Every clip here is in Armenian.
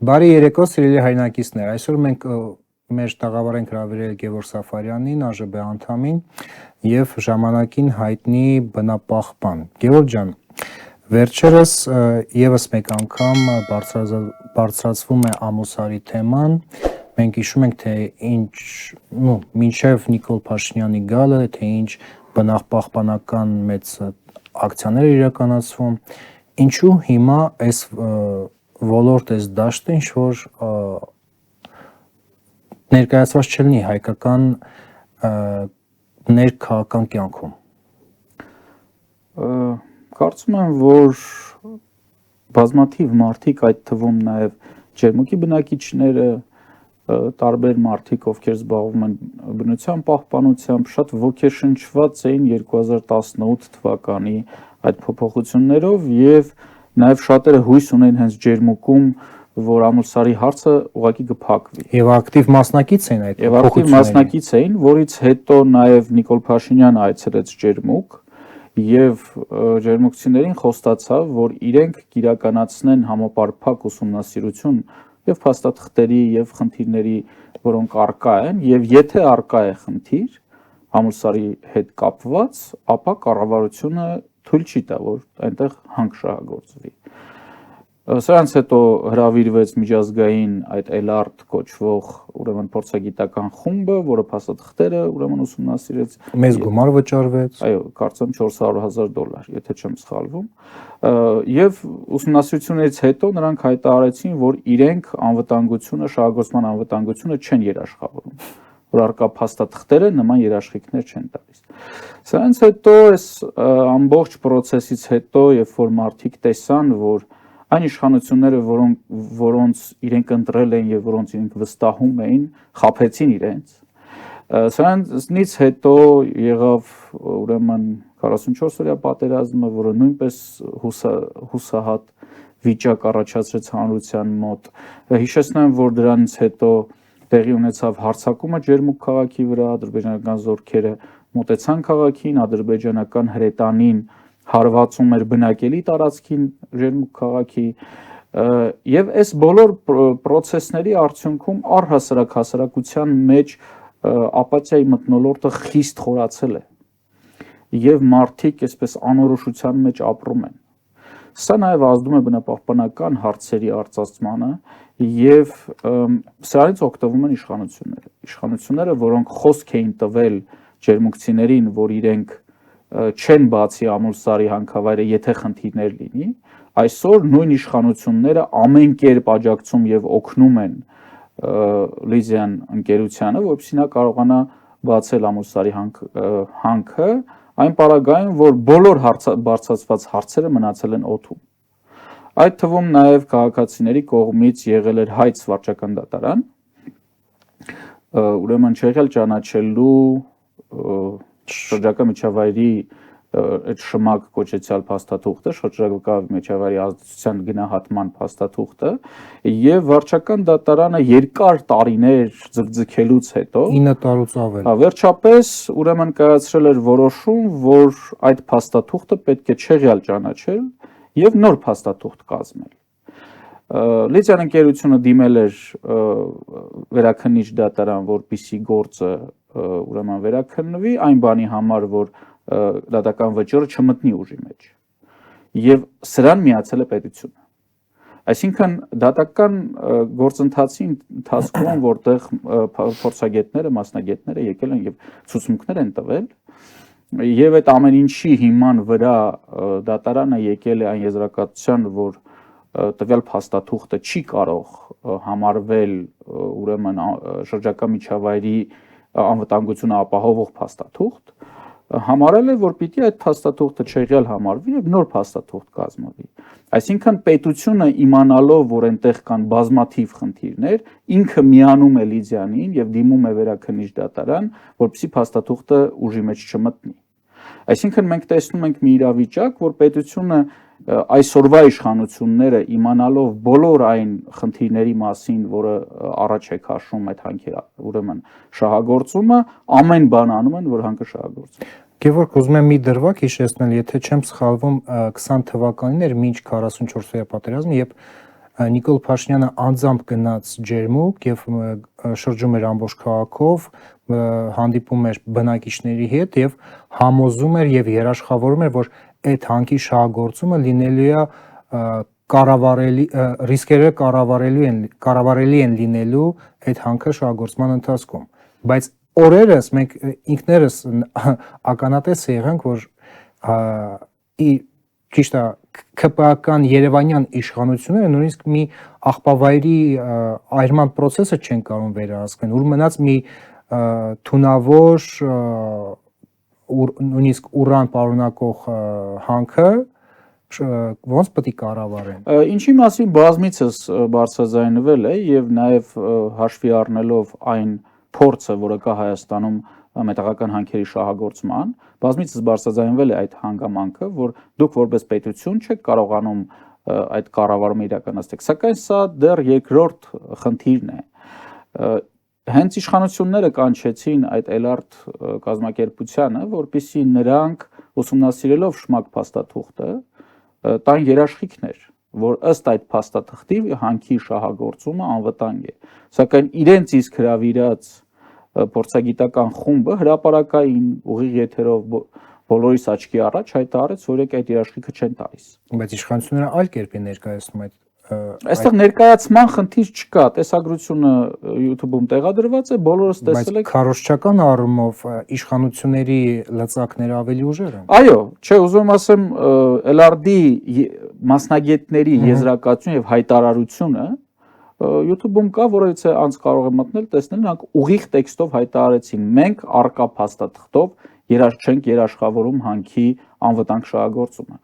Բարի երեկո, սիրելի հայրենակիցներ, այսօր մենք մեր տաղավար ենք հրավիրել Գևորգ Սաֆարյանին, ԱԺԲ անդամին եւ ժամանակին հայտնի բնապահպան։ Գևորգ ջան, վերջերս եւս մեկ անգամ բարձրացվում է Ամուսարի թեման։ Մենք հիշում ենք, թե ինչ, մինչև Նիկոլ Փաշինյանի գալը, թե ինչ բնապահպանական մեծ ակցիաներ իրականացվում, ինչու հիմա այս ոլորտ այս դաշտը ինչ որ ներկայացված չլինի հայկական ներքաղաքական կյանքում։ Կարծում եմ, որ բազմաթիվ մարդիկ, այդ թվում նաև ջերմուկի բնակիչները, տարբեր մարդիկ, ովքեր զբաղվում են բնության պահպանությամբ, շատ ոգեշնչված էին 2018 թվականի այդ փոփոխություններով եւ նաև շատերը հույս ունեն հենց ջերմուկում, որ Ամուսարի հարցը ուղղակի կփակվի։ Եվ ակտիվ մասնակից էին այդ Եվ ակտիվ մասնակից էին, որից հետո նաև Նիկոլ Փաշինյանը այցելեց ջերմուկ եւ ջերմուկցիներին խոստացավ, որ իրենք կիրականացնեն համապարփակ ուսումնասիրություն եւ փաստաթղթերի եւ խնդիրների, որոնք առկա են, եւ եթե առկա է խնդիր Ամուսարի հետ կապված, ապա կառավարությունը թույլ չի տա, որ այնտեղ հանք շահագործվի։ Սրանց հետո հրավիրվեց միջազգային այդ ELART կոչվող ուրեմն փորձագիտական խումբը, որը փաստաթղթերը ուրեմն ուսումնասիրեց։ Մեծ գումար վճարվեց։ Այո, կարծեմ $400,000, եթե չեմ սխալվում։ Եվ ուսումնասիրությունից հետո նրանք հայտարարեցին, որ իրենք անվտանգությունը, շահագործման անվտանգությունը չեն երաշխավորում, որ առկա փաստաթղթերը նման երաշխիքներ չեն տալիս։ Սրանց հետո այս ամբողջ process-ից հետո, երբ որ մարդիկ տեսան, որ այն իշխանությունները, որոնց իրենք ընտրել են եւ որոնց իրենք վստահում էին, խաբեցին իրենց։ Սրանից հետո եղավ ուրեմն 44-օրյա պատերազմը, որը նույնպես հուսահատ վիճակ առաջացրեց հանրության մոտ։ Հիշեցնեմ, որ դրանից հետո տեղի ունեցավ հարձակումը Ջերմուկ քաղաքի վրա, ադրբեջանական զորքերը մոտեցան քաղաքին, ադրբեջանական հրետանին հարվածում էր բնակելի տարածքին Ջերմուկ քաղաքի եւ այս բոլոր process-ների արդյունքում առհասարակ հասարակության մեջ ապաթիայի մթնոլորտը խիստ խորացել է եւ մարդիկ այսպես անորոշության մեջ ապրում են։ Սա նաեւ ազդում է բնապահպանական հարցերի արծարծմանը եւ սրանից օգտվում են իշխանությունները, որոնք խոսք էին տվել ջերմուկցիներին, որ իրենք չեն բացի Ամուսարի հանքավայրը, եթե խնդիրներ լինի, այսօր նույն իշխանությունները ամեն կերպ աջակցում եւ օգնում են Լիզյան ընկերությանը, որպեսզի նա կարողանա բացել Ամուսարի հանքը, այն պարագայում, որ բոլոր բարձրացված հարցերը մնացել են օդում։ Այդ թվում նաեւ քաղաքացիների կողմից եղել էր հայց վարչական դատարան, ուրեմն չեղել ճանաչելու շրջակա միջավայրի այդ շմակ կոչեցյալ փաստաթուղթը, շրջակա միջավայրի ազդեցության գնահատման փաստաթուղթը եւ վարչական դատարանը երկար տարիներ ձգձգելուց հետո 9 տարուց ավել։ Վերջապես ուրեմն կայացրել էր որոշում, որ այդ փաստաթուղթը պետք է չեղյալ ճանաչել եւ նոր փաստաթուղթ կազմել։ Լիցիան ընկերությունը դիմել էր վերաքննիչ դատարան, որպիսի գործը ուրեմն վերաքննվի այն բանի համար, որ դատական վճիռը չմտնի ուժի մեջ եւ սրան միացել է պետությունը։ Այսինքն դատական գործընթացի ընթացքում, որտեղ փորձագետները, մասնագետները եկել են եւ ցուցմունքներ են տվել եւ այդ ամեն ինչի հիման վրա դատարանը եկել է այն եզրակացության, որ տվյալ փաստաթուղթը չի կարող համարվել ուրեմն շրջակա միջավայրի անվտանգությունը ապահովող փաստաթուղթ, համարել է, որ պիտի այդ փաստաթուղթը չեղյալ համարվի եւ նոր փաստաթուղթ կազմվի։ Այսինքն պետությունը իմանալով, որ այնտեղ կան բազմաթիվ խնդիրներ, ինքը միանում է Լիզյանին եւ դիմում է վերաքննիչ դատարան, որպեսզի փաստաթուղթը ուժի մեջ չմտնի։ Այսինքն մենք տեսնում ենք մի իրավիճակ, որ պետությունը այսօրվա իշխանությունները իմանալով բոլոր այն խնդիրների մասին, որը առաջ է քաշում այդ հանքի ուրեմն շահագործումը, ամեն բան անում են, որ հանքը շահագործվի։ Գևորգ, ուզում եմ մի դրվագ հիշեցնել, եթե չեմ սխալվում, 20 թվականին էր մինչ 44-օրյա պատերազմը, երբ Նիկոլ Փաշինյանը անձամբ գնաց ջերմուկ եւ շրջում էր ամբողջ քաղաքով, հանդիպում էր բնակիչների հետ եւ համոզում էր եւ երաշխավորում էր, որ այդ հանքի շահագործումը լինելու է կառավարելի ռիսկերը կառավարելի են լինելու այդ հանքը շահագործման ընթացքում, բայց օրերս մենք ինքներս ականատես եղանք, որ ճիշտ է ԿՊԱ-կան Երևանյան իշխանությունները նույնիսկ մի աղբավայրի այրման process-ը չեն կարող վերահսկել, ուր մնաց մի թունավոր նույնիսկ ուրան պարունակող հանքը ոնց պետք է կառավարեն։ Ինչի մասին բազմիցս բարձրաձայնվել է եւ նաեւ հաշվի առնելով այն փորձը, որը կա Հայաստանում մետաղական հանքերի շահագործման, բազմիցս բարձրաձայնվել է այդ հանգամանքը, որ դուք որպես պետություն չեք կարողանում այդ կառավարումը իրականացնել, սակայն սա դեռ երկրորդ խնդիրն է։ Հենց իշխանությունները կանչեցին այդ Էլարտ կազմակերպությանը, որպեսզի նրանք ուսումնասիրելով Շմակ փաստաթուղթը տան երաշխիքներ, որ ըստ այդ փաստաթղթի հանքի շահագործումը անվտանգ է, սակայն իրենց իսկ հրավիրած փորձագիտական խումբը հրապարակային ուղիղ եթերով բոլորիս աչքի առաջ հայտարարեց, որ այդ երաշխիքը չեն տալիս։ Բայց իշխանությունները այլ կերպ են ներկայացնում այդ Այստեղ ներկայացման խնդիր չկա, տեսագրությունը YouTube-ում տեղադրված է, բոլորս տեսել եք։ Բայց քարոզչական առումով իշխանությունների լծակները ավելի ուժեղ են։ Այո, չէ, ուզում եմ ասեմ, LRD մասնագետների եզրակացություն եւ հայտարարությունը YouTube-ում կա, որովհետեւ անց կարող եմ մտնել, տեսնել, նրանք ուղիղ տեքստով հայտարարեցին. մենք արկա փաստաթղթով չենք երաշխավորում հանքի անվտանգ շահագործումը։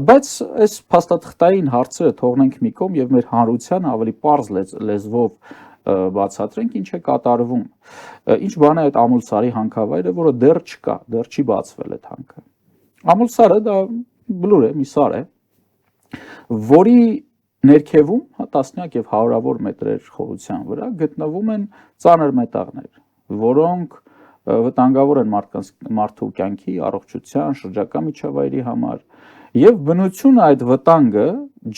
Բայց այս փաստաթղթային հարցերը թողնենք մի կողմ եւ մեր հանրությանը ավելի պարզ լեզվով բացատրենք ինչ է կատարվում։ Ինչ բան է այդ Ամուլսարի հանքավայրը, որը դեռ չկա, դեռ չի բացվել այդ հանքը։ Ամուլսարը դա բլուր է, մի սար է, որի ներքևում տասնյակ եւ հարյուրավոր մետրեր խորության վրա գտնվում են ծանր մետաղներ, որոնք վտանգավոր են մարդու կյանքի, առողջության, շրջակա միջավայրի համար եւ բնությունը այդ վտանգը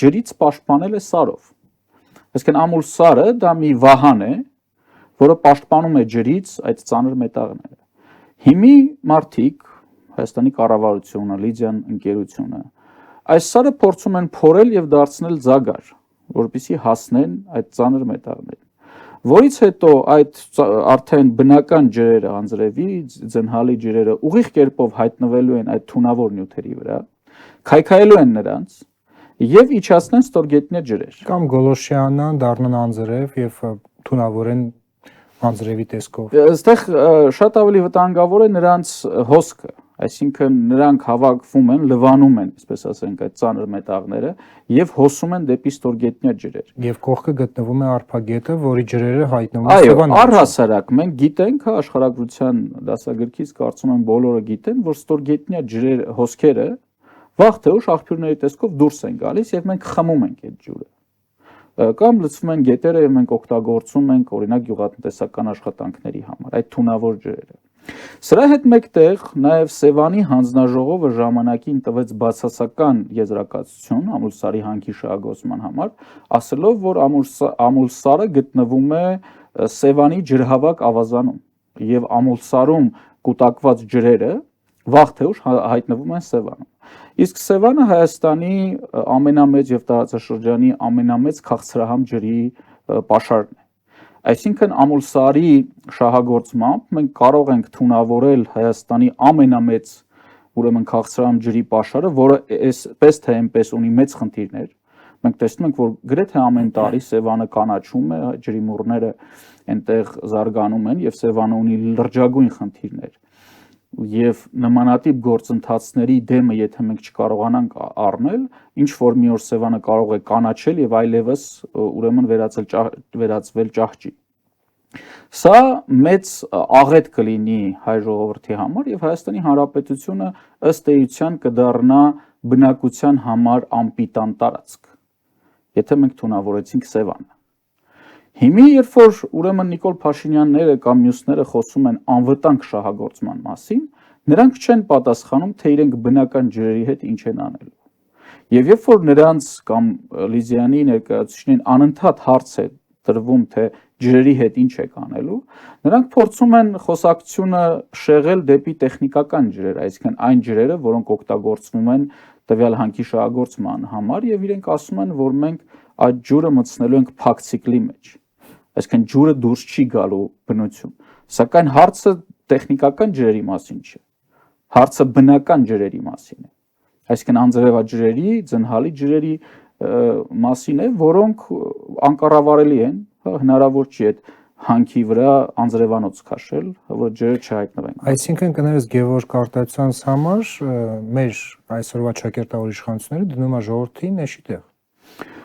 ջրից պաշտպանել է սարով։ Այսինքն Ամուլսարը դա մի վահան է, որը պաշտպանում է ջրից այդ ծանր մետաղները։ Հիմի մարդիկ, Հայաստանի կառավարությունը, Լիդիան ընկերությունը այս սարը փորձում են փորել եւ դարձնել ձագար, որպեսզի հասնեն այդ ծանր մետաղներին, որից հետո այդ արդեն բնական ջրերը, անձրևի, ձնհալի ջրերը ուղիղ կերպով հայտնվելու են այդ թունավոր նյութերի վրա, քայքայելու են նրանց եւ իջացնեն ստորգետնյա ջրեր։ Կամ գոլոշյանան դառնան անձրև եւ թունավորեն անձրևի տեսքով։ Այստեղ շատ ավելի վտանգավոր է նրանց հոսքը, այսինքն նրանք հավաքվում են, լվանում են, այսպես ասենք, այդ ծանր մետաղները եւ հոսում են դեպի ստորգետնյա ջրեր։ Եվ կողքը գտնվում է արփագետը, որի ջրերը հայտնվում են Այո, Սևանում։ առհասարակ մենք գիտենք, աշխարհագրության դասագրքից կարծում եմ բոլորը գիտեն, որ ստորգետնյա ջրեր հոսքերը վաղ թե ուշ աղբյուրների տեսքով դուրս են գալիս եւ մենք խմում ենք այդ ջուրը։ Կամ լցվում են գետերը եւ մենք օգտագործում ենք օրինակ գյուղատնտեսական աշխատանքների համար այդ թունավոր ջրերը։ Սրա հետ մեկտեղ նաեւ Սևանի հանձնաժողովը ժամանակին տվեց բացասական եզրակացություն Ամուլսարի հանքի շահագործման համար, ասելով, որ Ամուլսարը գտնվում է Սևանի ջրհավաք ավազանում եւ Ամուլսարում կուտակված ջրերը վաղ թե ուշ հայտնվում են Սևանում։ Իսկ Սևանը Հայաստանի ամենամեծ եւ տարածաշրջանի ամենամեծ քաղցրահամ ջրի պաշարն է։ Այսինքն Ամուլսարի շահագործմամբ մենք կարող ենք թունավորել Հայաստանի ամենամեծ ուրեմն քաղցրահամ ջրի պաշարը, որը այսպես թե այնպես ունի մեծ խնդիրներ։ Մենք տեսնում ենք, որ գրեթե ամեն տարի Սևանը կանաչում է, ջրի մուրները այնտեղ զարգանում են եւ Սևանը ունի լրջագույն խնդիրներ։ Եվ նմանատիպ գործընթացների դեմը եթե մենք չկարողանանք առնել, ինչ որ մի օր Սևանը կարող է կանաչել եւ այլևս ուրեմն վերածվել ճահճի։ Սա մեծ աղետ կլինի հայ ժողովրդի համար եւ Հայաստանի Հանրապետությունը ըստ էության կդառնա բնակության համար անպիտան տարածք, եթե մենք թունավորեցինք Սևանը։ Հիմի երբ որ ուրեմն Նիկոլ Փաշինյանները կամ մյուսները խոսում են անվտանգ շահագործման մասին, նրանք չեն պատասխանում, թե իրենք բնական ջրերի հետ ինչ են անելու։ Եվ երբ որ նրանց կամ Լիզյանի ներկայացուցիչներին անընդհատ հարց է տրվում, թե ջրերի հետ ինչ է կանելու, նրանք փորձում են խոսակցությունը շեղել դեպի տեխնիկական ջրեր, այսինքն այն ջրերը, որոնք օգտագործվում են տվյալ հանքի շահագործման համար, եւ իրենք ասում են, որ մենք այդ ջուրը մտցնելու ենք փակ ցիկլի մեջ։ Այսինքն ջուրը դուրս չի գալու բնություն։ Սակայն հարցը տեխնիկական ջրերի մասին չէ։ Հարցը բնական ջրերի մասին է։ Այսինքն անձրևաջրերի, ձնհալի ջրերի մասին է, որոնք անկառավարելի են, հնարավոր չի այդ հանքի վրա անձրևանոց քաշել, որ ջրերը չհայտնվեն։ Այսինքն կներես Գևորգ Արտացյանց համար մեր այսօրվա ճակերտավոր իշխանությունները դնում է ժողովրդին էշի տեղ։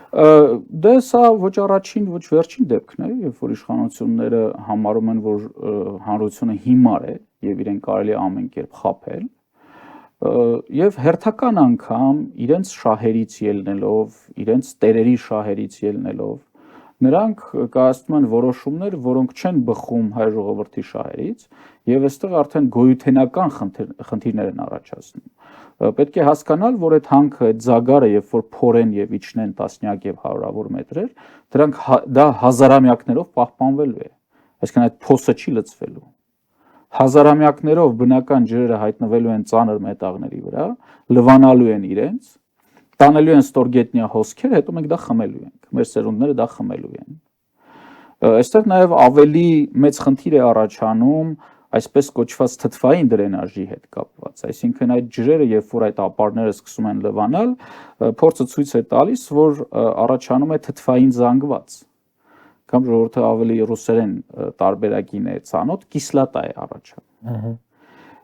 Դե սա ոչ առաջին, ոչ վերջին դեպքն է, երբ որ իշխանությունները համարում են, որ հանրությունը հիմար է եւ իրեն կարելի է ամեն կերպ խաբել, եւ հերթական անգամ իրենց շահերից ելնելով, իրենց տերերի շահերից ելնելով, նրանք կայացնում են որոշումներ, որոնք չեն բխում հայ ժողովրդի շահերից, եւ այստեղ արդեն գոյութենական խնդիրներ են առաջացնում։ Պետք է հասկանալ, որ այդ հանքը, այդ զագարը, երբ որ փորեն եւ իջնեն տասնյակ եւ հարյուրավոր մետրեր, դրանք դա հազարամյակներով պահպանվելու է։ Այսինքն այդ փոսը չի լցվելու։ Հազարամյակներով բնական ջրերը հայտնվելու են ծանր մետաղների վրա, լվանալու են իրենց, տանելու են ստորգետնյա հոսքեր, հետո մենք դա խմելու ենք, մեր սերունդները դա խմելու են։ Այստեղ նաև ավելի մեծ խնդիր է առաջանում այսպես կոչված թթվային դրենաժի հետ կապված, այսինքն այդ ջրերը, երբ որ այդ ապարները սկսում են լվանալ, փորձը ցույց է տալիս, որ առաջանում է թթվային զանգված, կամ ժողովուրդը ավելի ռուսերեն տարբերակին է ցանոթ, կիսլատա է առաջանում։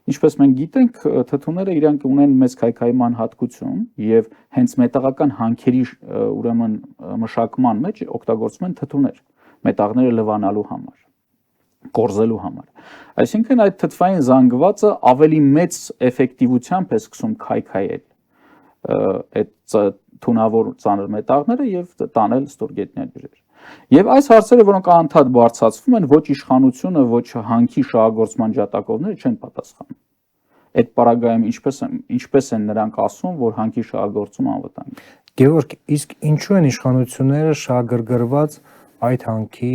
Ինչպես մենք գիտենք, թթուները իրանք ունեն մեծ քայքայման հատկություն եւ հենց մետաղական հանքերի ուրեմն մշակման մեջ օգտագործվում են թթուներ, մետաղները լվանալու համար, կորզելու համար։ Այսինքն այդ թթվային զանգվածը ավելի մեծ էֆեկտիվությամբ է սկսում քայքայել այդ թունավոր ծանր մետաղները եւ տանել ստորգետնյա ջրեր։ Եւ այս հարցերը, որոնք անընդհատ բարձրացվում են, ոչ իշխանությունը, ոչ հանքի շահագործման ջատագովները չեն պատասխանում։ Այդ պարագայում ինչպես են նրանք ասում, որ հանքի շահագործումը անվտանգ է։ Գևորգ, իսկ ինչու են իշխանությունները շահագրգռված այդ հանքի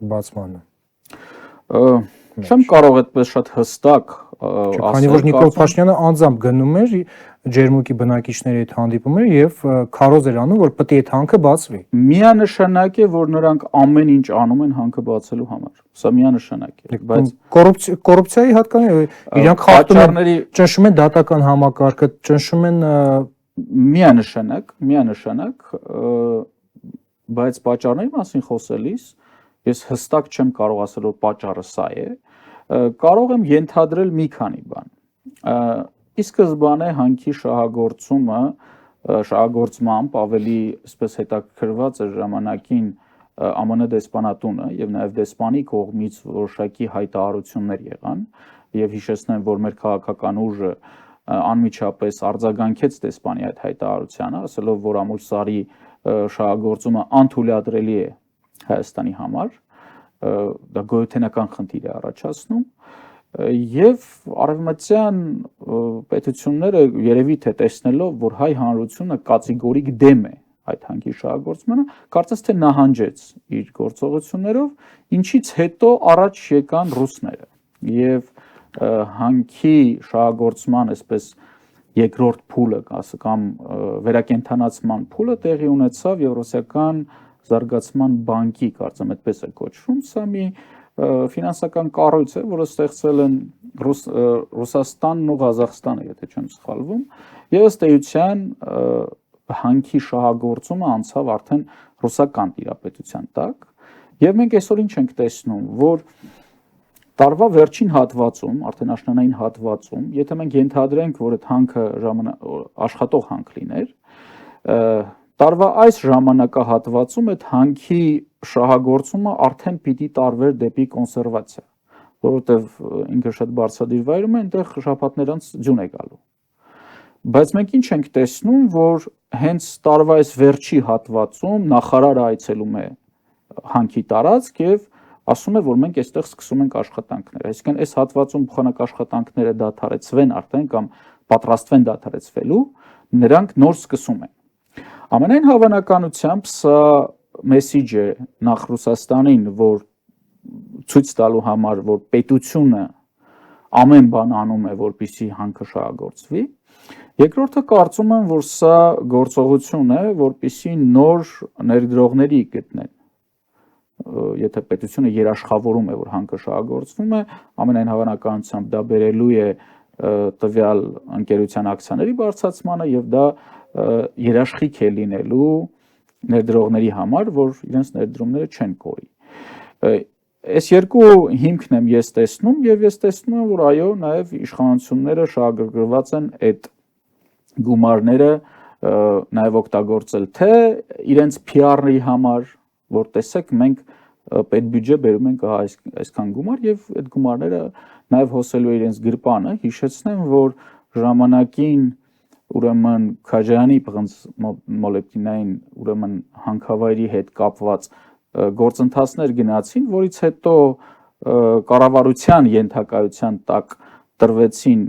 բացմանը։ Չեմ կարող այդպես շատ հստակ ասել, քանի որ Նիկոլ Փաշինյանը անձամբ գնում էր ջերմուկի բնակիչների հետ հանդիպում էր եւ քարոզ էր անում, որ պետք է այդ հանքը բացվի։ Միանշանակ է, որ նրանք ամեն ինչ անում են հանքը բացելու համար։ Սա միանշանակ է, բայց կոռուպցիայի հատկանիշ է, իրանք խախտում են, ճնշում են դատական համակարգը, ճնշում են միանշանակ, բայց պատճառների մասին խոսելիս ես հստակ չեմ կարող ասել, որ պատճառը սա է, կարող եմ ենթադրել մի քանի բան։ Ի սկզբանե հանքի շահագործմամբ ավելի այսպես հետաքրքրված էր ժամանակին ԱՄՆ դեսպանատունը եւ նաեւ դեսպանի կողմից որոշակի հայտարարություններ եղան եւ հիշեցնեմ, որ մեր քաղաքական ուժը անմիջապես արձագանքեց դեսպանի այդ հայտարարությանը, ասելով, որ Ամուլսարի շահագործումը անթույլատրելի է Հայաստանի համար, դա գոյութենական խնդիր է առաջացնում եւ արևմտյան պետությունները երևի թե տեսնելով, որ հայ հանրությունը կատեգորիկ դեմ է այդ հանքի շահագործմանը, կարծես թե նահանջեց իր գործողություններով, ինչից հետո առաջ եկան ռուսները եւ հանքի շահագործման այսպես երկրորդ փուլը կամ վերակենդանացման փուլը տեղի ունեցավ Եվրոսիական զարգացման բանկի, կարծեմ այդպես է կոչվում, սա մի ֆինանսական կառույց է, որը ստեղծել են Ռուսաստանն ու Ղազախստանը, եթե չեմ սխալվում, եւ ըստ էության հանքի շահագործումը անցավ արդեն ռուսական տիրապետության տակ, եւ մենք այսօր ինչ ենք տեսնում, որ տարվա վերջին հատվածում, արդեն աշնանային հատվածում, եթե մենք ենթադրենք, որ այդ հանքը աշխատող հանք լիներ, տարվա այս ժամանակահատվածում այդ հանքի շահագործումը արդեն պիտի տարվեր դեպի կոնսերվացիա, որովհետև ինքը շատ բարձրադիր վայրում է, այնտեղ շաբաթներ անց ձյուն է գալու։ Բայց մենք ինչ ենք տեսնում, որ հենց տարվա այս վերջի հատվածում նախարարը այցելում է հանքի տարածք եւ ասում է, որ մենք այստեղ սկսում ենք աշխատանքներ։ Այսինքն այս հատվածում փոխանակ աշխատանքները դադարեցվեն արդեն կամ պատրաստվեն դադարեցվելու, նրանք նոր սկսում են։ Ամենայն հավանականությամբ սա մեսիջ է նախ Ռուսաստանին, որ ցույց տալու համար, որ պետությունը ամեն բան անում է, որպեսզի հանքը շահագործվի։ Երկրորդը կարծում եմ, որ սա գործողություն է, որպեսզի նոր ներդրողների գտնեն։ Եթե պետությունը երաշխավորում է, որ հանքը շահագործվում է, ամենայն հավանականությամբ դա բերելու է տվյալ ընկերության ակցիաների բարձրացմանը եւ դա երաշխիք է լինելու ներդրողների համար, որ իրենց ներդրումները չեն կորի։ Այս երկու հիմքն եմ ես տեսնում եւ ես տեսնում եմ, որ այո, նաեւ իշխանությունները շահագրգռված են այդ գումարները նաեւ օգտագործել թե իրենց PR-ի համար, որ տեսեք մենք պետբյուջե բերում ենք այսքան գումար եւ այդ գումարները նաեւ հոսելու է իրենց գրպանը։ Հիշեցնեմ, որ ժամանակին ուրեմն Քաջարյանի պղնձ մոլեբդինային ուրեմն հանքավայրի հետ կապված գործընթացներ գնացին, որից հետո կառավարության ենթակայության տակ տրվեցին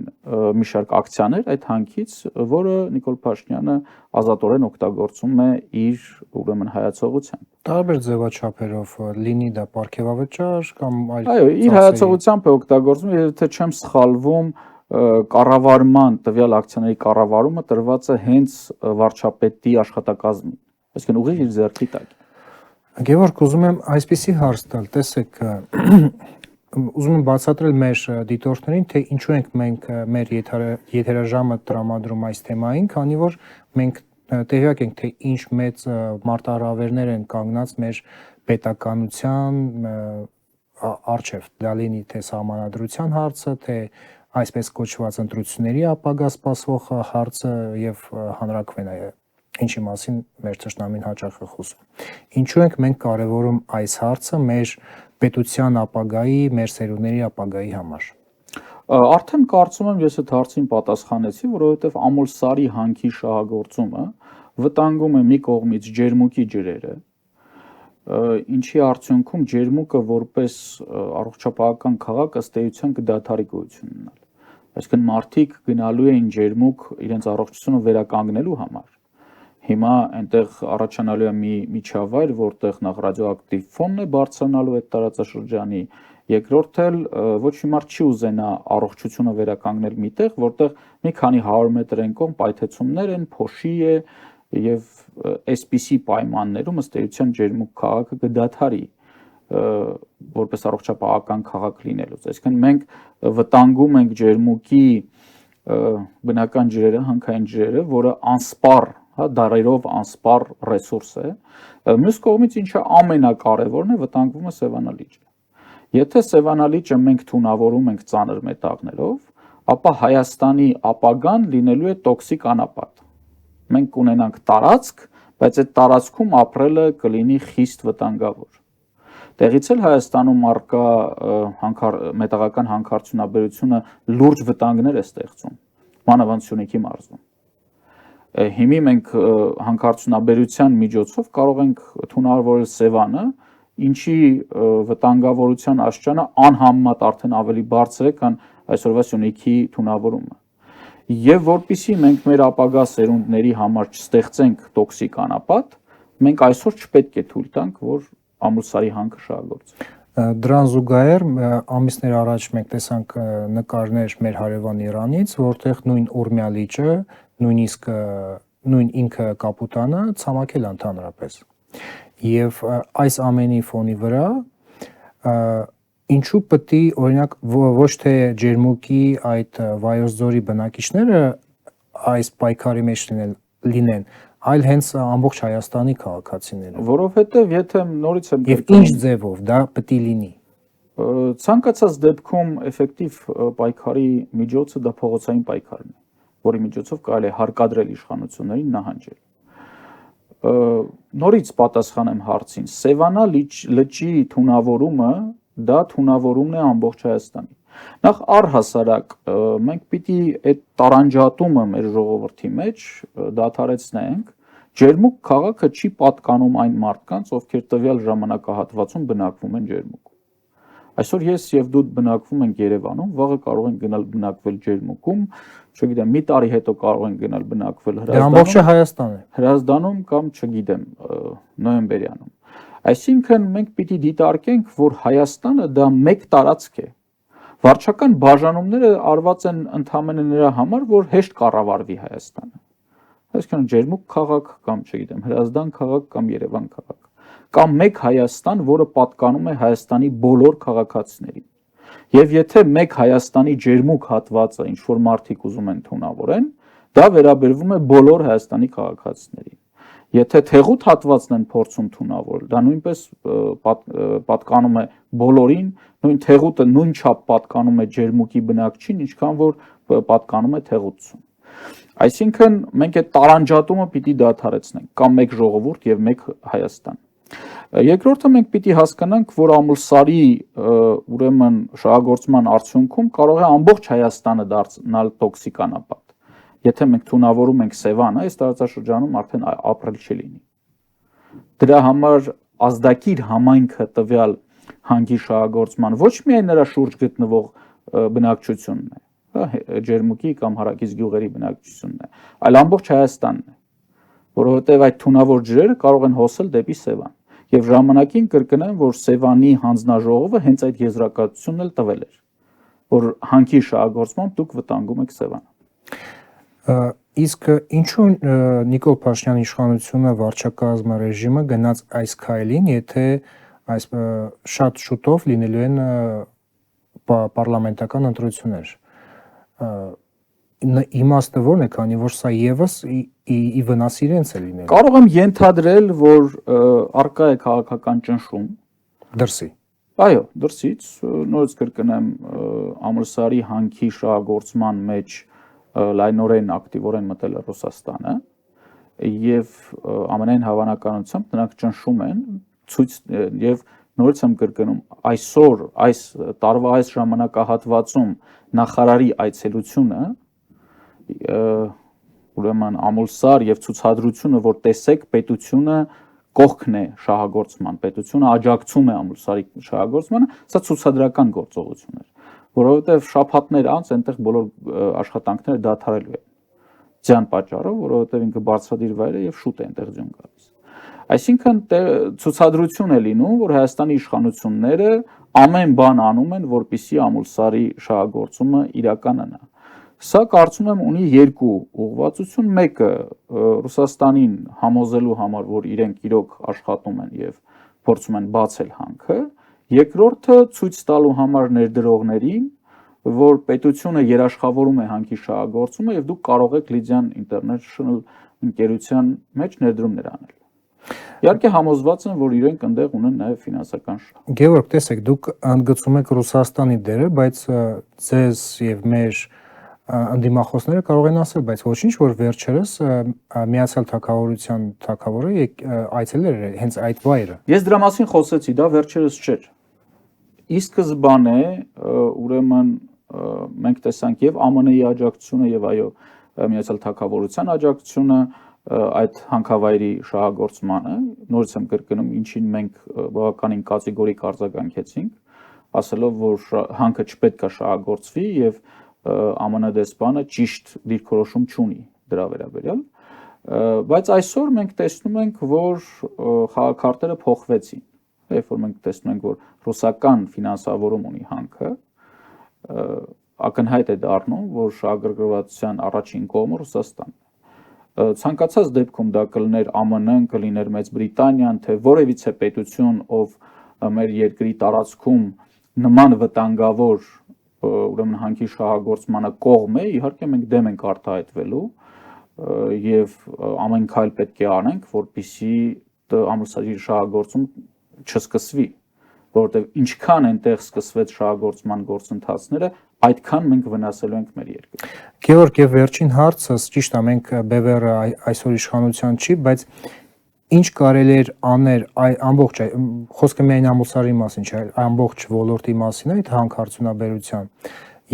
մի շարք ակցիաներ այդ հանքից, որը Նիկոլ Փաշինյանը ազատորեն օգտագործում է իր ուրեմն հայացողությամբ։ Տարբեր ձևաչափերով լինի դա պարգևավճար կամ այլ։ Այո, իր հայացողությամբ է օգտագործում, եթե չեմ սխալվում, կառավարման տվյալ ակցիաների կառավարումը տրված է հենց վարչապետի աշխատակազմին, այսինքն ուղիղ իր ձեռքի տակ։ Գևորգ, ուզում եմ այսպիսի հարց տալ, տեսեք, ուզում եմ բացատրել մեր դիտորդներին, թե ինչու ենք մենք մեր եթերաժամը տրամադրում այս թեմային, քանի որ մենք տեղյակ ենք, թե ինչ մեծ մարտահրավերներ են կանգնած մեր պետականության առջև, դա լինի թե սահմանադրության հարցը, թե այսպես կոչված ընտրությունների ապագա սպասվող հարցը եւ հանրաքվեն է, ինչի մասին մեր ճշտամին հաճախ է խոսում։ Ինչու ենք մենք կարևորում այս հարցը մեր պետության ապագայի, մեր սերունդների ապագայի համար։ Արդեն կարծում եմ ես այդ հարցին պատասխանեցի, որովհետեւ Ամուլսարի հանքի շահագործումը վտանգում է մի կողմից ջերմուկի ջրերը, ինչի արդյունքում ջերմուկը որպես առողջապահական քաղաք ըստ էության կդադարի գոյություն ունենալ։ Այսինքն մարդիկ գնալու էին ջերմուկ իրենց առողջությունը վերականգնելու համար։ Հիմա այնտեղ առաջանալու է մի միջավայր, որտեղ նախ ռադիոակտիվ ֆոնն է բարձրանալու այդ տարածաշրջանի, երկրորդ էլ ոչ մի մարդ չի ուզենա առողջությունը վերականգնել միտեղ, որտեղ մի քանի 100 մետր են կողմ պայթեցումներ են, փոշի է եւ այսպիսի պայմաններում ըստ էության ջերմուկ քաղաքը կդադարի որպես առողջապահական քաղաք լինելուց։ Այսինքն մենք վտանգում ենք ջերմուկի բնական ջրերը, հանքային ջրերը, որը անսպառ, հա, դարերով անսպառ ռեսուրս է։ Մյուս կողմից ինչը ամենակարևորն է, վտանգվում է Սևանա լիճը։ Եթե Սևանա լիճը մենք թունավորում ենք ծանր մետաղներով, ապա Հայաստանի ապագան լինելու է տոքսիկ անապատ։ Մենք կունենանք տարածք, բայց այդ տարածքում ապրելը կլինի խիստ վտանգավոր։ Տեղից էլ Հայաստանում առկա մետաղական հանքարդյունաբերությունը լուրջ վտանգներ է ստեղծում, մանավանդ Սյունիքի մարզում։ Հիմի մենք հանքարդյունաբերության միջոցով կարող ենք թունավորել Սևանը, ինչի վտանգավորության աստիճանը անհամեմատ արդեն ավելի բարձր է, քան այսօրվա Սյունիքի թունավորումը։ Եվ որpիսի մենք մեր ապագա սերունդների համար չստեղծենք տոքսիկ անապատ, մենք այսօր չպետք է թույլ տանք, որ Ամուլսարի հանքը շահագործվի։ Դրան զուգահեռ ամիսներ առաջ մենք տեսանք նկարներ մեր հարևան Իրանից, որտեղ նույն Ուրմիա լիճը, նույնիսկ նույն ինքը Կապուտանը ցամաքել է ընդհանրապես։ Եվ այս ամենի ֆոնի վրա ինչու պետք է օրինակ ոչ թե ջերմուկի այդ Վայոց ձորի բնակիչները այս պայքարի մեջ լինեն, այլ հենց ամբողջ Հայաստանի քաղաքացիները։ Որովհետև եթե նորից եմ Եվ ինչ ձևով դա պետք է լինի։ Ցանկացած դեպքում էֆեկտիվ պայքարի միջոցը դա փողոցային պայքարն է, որի միջոցով կարելի է հարկադրել իշխանություններին նահանջել։ Նորից պատասխանեմ հարցին, Սևանա լճի թունավորումը դա թունավորումն է ամբողջ Հայաստանի։ Նախ առհասարակ մենք պիտի այդ տարանջատումը մեր ժողովրդի մեջ դադարեցնենք։ Ջերմուկ քաղաքը չի պատկանում այն մարդկանց, ովքեր տվյալ ժամանակահատվածում բնակվում են ջերմուկում։ Այսօր ես եւ դու բնակվում ենք Երևանում, վաղը կարող ենք գնալ բնակվել Ջերմուկում, չգիտեմ, մի տարի հետո կարող ենք գնալ բնակվել Դա ամբողջը Հայաստան է։ Հրազդանում կամ չգիտեմ, Նոյեմբերյանում։ Այսինքն մենք պիտի դիտարկենք, որ Հայաստանը դա մեկ տարածք է։ Վարչական բաժանումները արված են ընդհանրապես նրա համար, որ հեշտ կառավարվի Հայաստանը։ Այսինքն Ջերմուկ քաղաք կամ չգիտեմ, Հրազդան քաղաք կամ Երևան քաղաք, կամ մեկ Հայաստան, որը պատկանում է Հայաստանի բոլոր քաղաքացիներին։ Եվ եթե մեկ Հայաստանի Ջերմուկ հատվածը ինչ որ մարդիկ ուզում են թունավորեն, դա վերաբերվում է բոլոր Հայաստանի քաղաքացիներին։ Եթե թեղուտ հատվածն են փորձում թունավորել, դա նույնպես պատկանում է բոլորին, նույն թեղուտը նույն չափ պատկանում է Ջերմուկի բնակչին, ինչքան որ պատկանում է թեղուտցուն։ Այսինքն մենք այդ տարանջատումը պիտի դադարեցնենք, կամ մեկ ժողովուրդ եւ մեկ Հայաստան։ Երկրորդը մենք պիտի հասկանանք, որ Ամուլսարի ուրեմն շահագործման արդյունքում կարող է ամբողջ Հայաստանը դառնալ տոքսիկ անապատ։ Եթե մենք թունավորում ենք Սևանը, այս տարածաշրջանում արդեն ապրել չի լինի։ Դրա համար ազդակիր համայնքը տվյալ հանգի շահագործման ոչ միայն նրա շուրջ գտնվող բնակչությունն է, Ջերմուկի կամ հարակից գյուղերի բնակչությունն է, այլ ամբողջ Հայաստանն է, որովհետև այդ թունավոր ջրերը կարող են հոսել դեպի Սևան։ Եվ ժամանակին կրկնեմ, որ Սևանի հանձնաժողովը հենց այդ եզրակացությունն էլ տվել էր, որ հանքի շահագործմամբ դուք վտանգում եք Սևանը։ Իսկ ինչու Նիկոլ Փաշինյանի իշխանությունը վարչակազմը ռեժիմը գնաց այս քայլին, եթե այս շատ շուտով լինելու են պարլամենտական ընտրություններ։ Իմաստը ո՞րն է, քանի որ սա եւս ի վնաս իրենց է լինելու։ Կարող եմ ենթադրել, որ արկա է քաղաքական ճնշում Դրսի։ Այո, դրսից նորից կրկնեմ Ամուլսարի հանքի շահագործման մեջ լայնորեն ակտիվորեն մտել է Ռուսաստանը եւ ամենայն հավանականությամբ նրանք ճնշում են ցույց եւ նորից եմ կրկնում այսօր այս տարվա այս ժամանակահատվածում նախարարի այցելությունը ուրեմն Ամուլսար եւ ցուցադրությունը որ տեսեք պետությունը կողքն է շահագործման պետությունը աջակցում է Ամուլսարի շահագործմանը սա ցուցադրական գործողություն էր որովհետեւ շաբաթներ անց այնտեղ բոլոր աշխատանքները դադարելու են ձյան պատճառով որովհետեւ ինքը բարձրադիր վայր է եւ շուտ է այնտեղ ձյուն գալիս այսինքն ցուցադրություն է լինում որ Հայաստանի իշխանությունները ամեն բան անում են որպեսզի Ամուլսարի շահագործումը իրականանա Սա կարծում եմ ունի երկու ուղղվածություն, մեկը Ռուսաստանին համոզելու համար, որ իրենք իրոք աշխատում են եւ փորձում են բացել հանքը, երկրորդը ցույց տալու համար ներդրողներին, որ պետությունը երաշխավորում է հանքի շահագործումը եւ դուք կարող եք Lydian International ընկերության մեջ ներդրումներ անել։ Իհարկե համոզված են, որ իրենք այնտեղ ունեն նաեւ ֆինանսական շահ։ Գևորգ, տեսեք, դուք ընդգծում եք Ռուսաստանի դերը, բայց ձեզ եւ մեր անդիմախոսները կարող են ասել, բայց ոչինչ որ վերջերս Միացյալ Թագավորության թագավորը այցելել էր հենց այդ վայրը։ Ես դրա մասին խոսեցի, դա վերջերս չէր։ Ի սկզբանե ուրեմն մենք տեսանք եւ ԱՄՆ-ի աջակցությունը եւ այո Միացյալ Թագավորության աջակցությունը այդ հանքավայրի շահագործմանը, նորից եմ կրկնում, ինչին մենք բավականին կատեգորիկ արձագանքեցինք, ասելով, որ հանքը չպետք է շահագործվի եւ ԱՄՆ դեսպանը ճիշտ դիրքորոշում չունի դրա վերաբերյալ, բայց այսօր մենք տեսնում ենք, որ խաղաքարտերը փոխվեցին, երբ որ մենք տեսնում ենք, որ ռուսական ֆինանսավորում ունի հանքը, ակնհայտ է դառնում, որ շահագրգռվածության առաջին կողմը Ռուսաստանն է։ Ցանկացած դեպքում դա կլիներ ԱՄՆ-ն, կլիներ Մեծ Բրիտանիան, թե որևիցե պետություն, ով մեր երկրի տարածքում նման վտանգավոր ուրեմն հանքի շահագործմանը կողմ է, իհարկե մենք դեմ ենք արտահայտվելու եւ ամեն քայլ պետք է անենք, որպեսզի Ամուլսարի շահագործում չսկսվի, որովհետեւ ինչքան այնտեղ սկսվեց շահագործման գործընթացները, այդքան մենք վնասելու ենք մեր երկրին։ Գևորգ, եւ վերջին հարցս, ճիշտ է, մենք BVR-ը այսօր իշխանության չի, բայց ինչ կարելի էր անել ամբողջ խոսքը միայն Ամուլսարի մասին չէ, ամբողջ ոլորտի մասին է այդ հանքարդյունաբերության,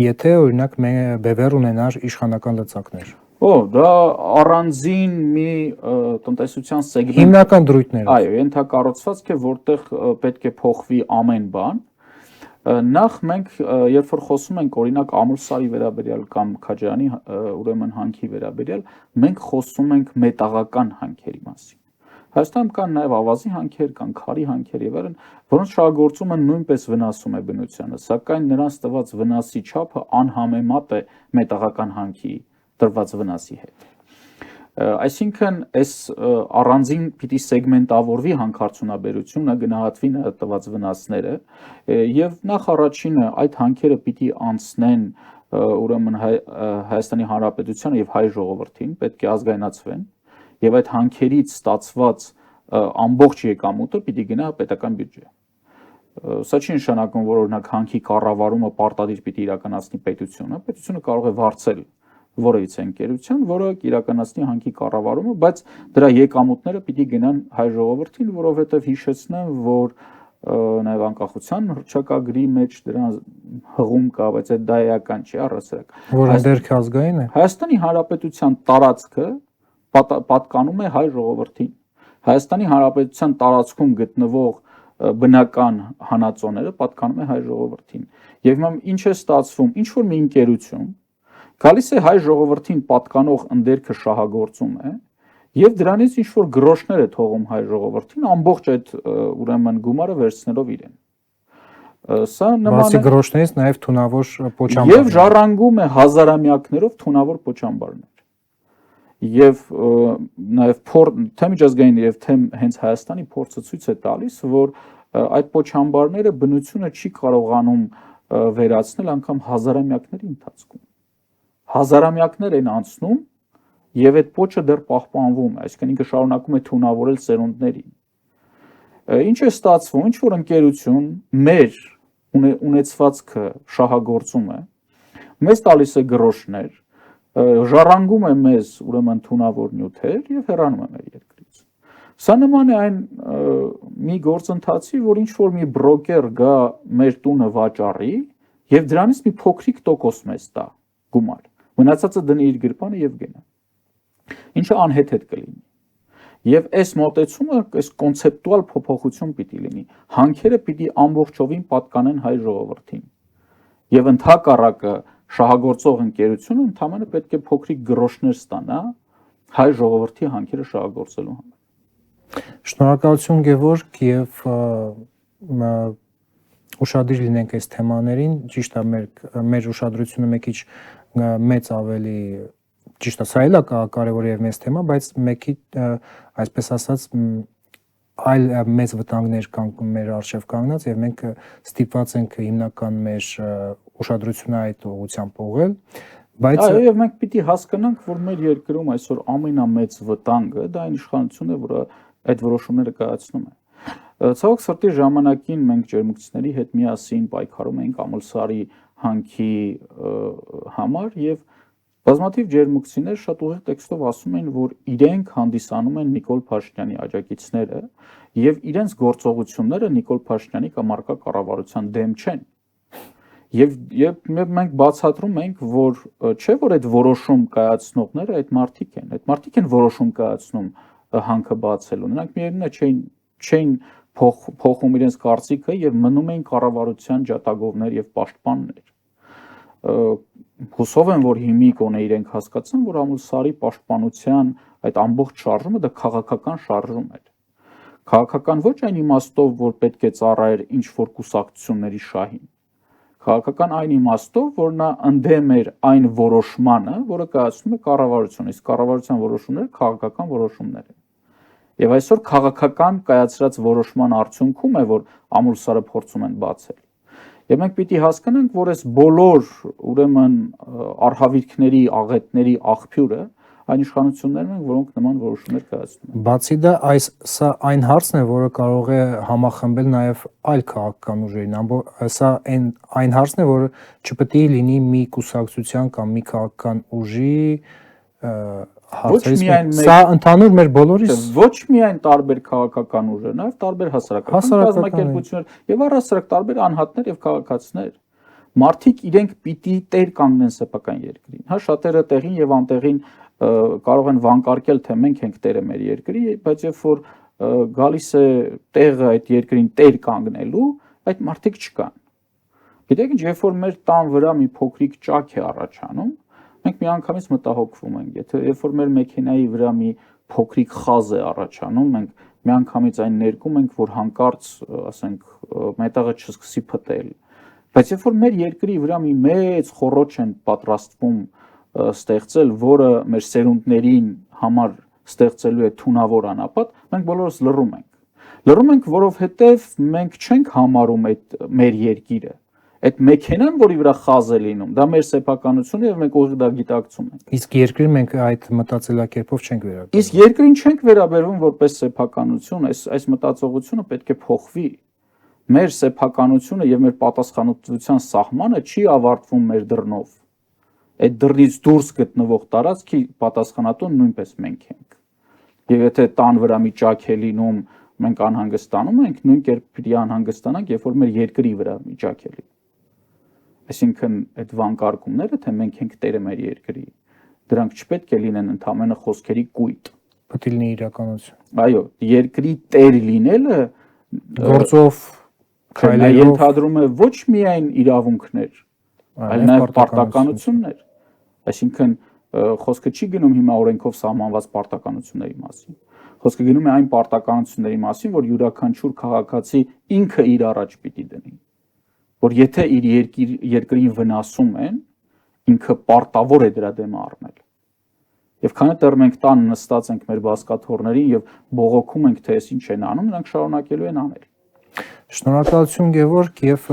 եթե օրինակ BVR ունենար իշխանական լծակներ։ Դա առանձին մի տնտեսության սեգմենտ Հիմնական դրույթները։ Այո, ենթակառուցվածք է, որտեղ պետք է փոխվի ամեն բան, Նախ մենք երբ որ խոսում ենք օրինակ Ամուլսարի վերաբերյալ կամ Քաջարյանի ուրեմն հանքի վերաբերյալ, մենք խոսում ենք մետաղական հանքերի մասին։ Հայաստանում կան նաև ավազի հանքեր, կան քարի հանքեր եւ այլն, որոնց շահագործումը նույնպես վնասում է բնությանը, սակայն նրանց տված վնասի չափը անհամեմատ է մետաղական հանքի տրված վնասի հետ։ Այսինքն այս առանձին պիտի սեգմենտավորվի հանքարդյունաբերությունը, գնահատվի նրա տված վնասները եւ նախ առաջինը այդ հանքերը պիտի անցնեն ուրեմն Հայաստանի Հանրապետությանը եւ հայ ժողովրդին, պետք է ազգայնացվեն եւ այդ հանքերից ստացված ամբողջ եկամուտը պիտի գնա պետական բյուջե։ Սա չի նշանակում, որ օրինակ հանքի կառավարումը պարտադիր պիտի իրականացնի պետությունը կարող է վարձել որևիցե ընկերության, որը իրականացնի հանքի կառավարումը, բայց դրա եկամուտները պիտի գնան հայ ժողովրդին, որովհետև հիշեցնեմ, որ նաև անկախության հռչակագրի մեջ դրա հղում կա, բայց այդ դա էական չի, առասարակ։ Որը դերքը ազգային է։ Հայաստանի Հանրապետության տարածքը պատկանում է հայ ժողովրդին։ Հայաստանի Հանրապետության տարածքում գտնվող բնական հանածոները պատկանում է հայ ժողովրդին։ Եվ հիմա ինչ է ստացվում, ինչ որ մի ընկերություն գալիս է հայ ժողովրդին պատկանող ընդերքը շահագործում է եւ դրանից ինչ որ գրոշներ է թողում հայ ժողովրդին ամբողջ այդ ուրեմն գումարը վերցնելով իրեն։ Սա նման է բացի գրոշներից նաև թունավոր պոչամբարներ։ Եվ ժառանգում է հազարամյակներով թունավոր պոչամբարներ։ Եվ նաև թե միջազգային եւ թե հենց Հայաստանի փորձը ցույց է տալիս, որ այդ պոչամբարները բնությունը չի կարողանում վերացնել անգամ հազարամյակների ընթացքում։ Հազարամյակներ են անցնում եւ այդ պոչը դեռ պահպանվում է, այսինքն ինքը շարունակում է թունավորել սերունդներին։ Ինչ է ստացվում, ինչ որ ընկերություն մեր ունեցվածքը շահագործում է, մեզ տալիս է գրոշներ, ժառանգում է մեզ ուրեմն թունավոր նյութեր եւ հեռանում է մեր երկրից։ Սա նման է այն մի գործընթացի, որ ինչ որ մի բրոկեր գա մեր տունը վաճառի եւ դրանից մի փոքրիկ տոկոս մեզ տա գումար։ Մնացածը դնի իր գրպանը եւ գնա։ Ինչը անհեթեթ կլինի։ Եվ այս մոտեցումը, այս կոնցեպտուալ փոփոխություն պիտի լինի։ Հանքերը պիտի ամբողջովին պատկանեն հայ ժողովրդին։ Եվ ընդհակառակը շահագործող ընկերությունը ընդհանրապես պետք է փոքրիկ գրոշներ ստանա հայ ժողովրդի հանքերը շահագործելու համար։ Շնորհակալություն Գևորգ եւ ուշադիր լինենք այս թեմաներին, ճիշտ է մեր ուշադրությունը մի քիչ մեծ ավելի ճիշտ է, սա էլ է կարևոր եւ մեծ թեմա, բայց մեկի այսպես ասած այլ մեծ վտանգներ կան մեր արժեվ կանգնած եւ մենք ստիպված ենք հիմնական մեր ուշադրությունը այդ ուղղությամբ ուղղել, բայց եւ մենք պիտի հասկանանք, որ մեր երկրում այսօր ամենամեծ վտանգը դա այն իշխանությունն է, որը այդ որոշումները կայացնում է։ Ցավոք սրտի ժամանակին մենք ջերմուկցիների հետ միասին պայքարում ենք Ամուլսարի հանքի համար եւ բազմաթիվ ջերմուկցիներ շատ ուղիղ տեքստով ասում են, որ իրենք հանդիսանում են Նիկոլ Փաշինյանի աջակիցները եւ իրենց գործողությունները Նիկոլ Փաշինյանի կամ արկա կառավարության դեմ չեն։ Եվ մենք բացատրում ենք, որ չէ որ այդ որոշում կայացնողները այդ մարդիկ են որոշում կայացնում հանքը բացելու։ Նրանք միևնույն է չէին փոխում իրենց կարծիքը եւ մնում էին կառավարության ջատագովներ եւ պաշտպաններ։ Հուսով եմ, որ հիմի կոնե իրենք հասկացան, որ Ամուլսարի պաշտպանության այդ ամբողջ շարժումը դա քաղաքական շարժում էր։ Քաղաքական ոչ այն իմաստով, որ պետք է ծառայեր ինչ որ կուսակցությունների շահին։ Քաղաքական այն իմաստով, որ նա ընդդեմ էր այն որոշմանը, որը կայացնում է կառավարությունը, իսկ կառավարության որոշումները քաղաքական որոշումներ են։ Եվ այսօր քաղաքական կայացրած որոշման արդյունքում է, որ Ամուլսարը փորձում են բացել։ Եվ մենք պիտի հասկանանք, որ այս բոլոր ուրեմն արհավիրքների, աղետների աղբյուրը այն իշխանություններն են, որոնք նման որոշումներ կայացնում են։ Բացի դա, սա այն հարցն է, որը կարող է համախմբել նաև այլ քաղաքական ուժերին։ Սա այն հարցն է, որը չպետք է լինի մի կուսակցության կամ մի քաղաքական ուժի Սա ընդհանուր մեր բոլորիս ոչ միայն տարբեր քաղաքական ուժեր, նաև տարբեր հասարակական կազմակերպություններ եւ առհասարակ տարբեր անհատներ եւ քաղաքացիներ։ Մարդիկ իրենք պիտի տեր կանգնեն սեփական երկրին։ Հա շատերը տեղին եւ անտեղին կարող են վանկարկել, թե մենք ենք տերը մեր երկրի, բայց երբ որ գալիս է տեղը այդ երկրին տեր կանգնելու, այդ մարդիկ չկան։ Գիտեք ինչ, երբ որ մեր տան վրա մի փոքրիկ ճաք է առաջանում, մենք միանգամից մտահոգվում ենք, եթե երբ որ մեր մեքենայի վրա մի փոքրիկ խազ է առաջանում, մենք միանգամից այն ներկում ենք, որ հանկարծ, ասենք, մետաղը չսկսի փտել։ Բայց երբ որ մեր երկրի վրա մի մեծ խոռոչ են պատրաստվում ստեղծել, որը մեր սերունդներին համար ստեղծելու է թունավոր անապատ, մենք բոլորս լռում ենք։ Լռում ենք, որովհետև մենք չենք համարում այդ մեր երկիրը։ Այդ մեքենան, որի վրա խազ է լինում, դա մեր սեփականությունն է եւ մենք ուղիղ դա գիտակցում ենք։ Իսկ երկրին մենք այդ մտածելակերպով չենք վերաբերվում։ Իսկ երկրին չենք վերաբերվում որպես սեփականություն, այս մտածողությունը պետք է փոխվի։ Մեր սեփականությունը եւ մեր պատասխանատվության սահմանը չի ավարտվում մեր դռնով։ Այդ դռնից դուրս գտնվող տարածքի պատասխանատուն նույնպես մենք ենք։ Եվ եթե տան վրա մի ճաք է լինում, մենք անհանգստանում ենք, նույն կերպ պիտի անհանգստանանք, երբ որ մեր երկրի վրա մի ճաք է լինում։ Այսինքն այդ վանկարկումները, թե մենք ենք տերը մեր երկրի, դրանք չպետք է լինեն ընդհանրապես խոսքերի կույտ։ Պետք է լինի իրականություն։ Այո, երկրի տեր լինելը Գործով քայլերով ենթադրում է ոչ միայն իրավունքներ, այլ նաև պարտականություններ։ Այսինքն խոսքը չի գնում հիմա օրենքով սահմանված պարտականությունների մասին։ Խոսքը գնում է այն պարտականությունների մասին, որ յուրաքանչյուր քաղաքացի ինքը իր առաջ պիտի դնի։ Որ եթե իր երկրին վնասում են, ինքը պարտավոր է դրա դեմը առնել։ Եվ քանի դեռ մենք տան նստած ենք մեր բազկաթոռներին եւ բողոքում ենք, թե այս ինչ են անում, նրանք շարունակելու են անել։ Շնորհակալություն Գևորգ եւ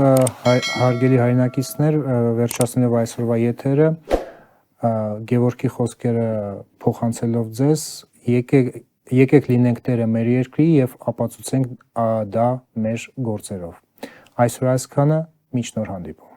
հարգելի հայրենակիցներ, վերջացնելով այսօրվա եթերը, Գևորգի խոսքերը փոխանցելով ձեզ, եկեք լինենք տերը մեր երկրի եւ ապացուցենք դա մեր գործերով։ Այսօր այսքանը, մինչ նոր հանդիպում։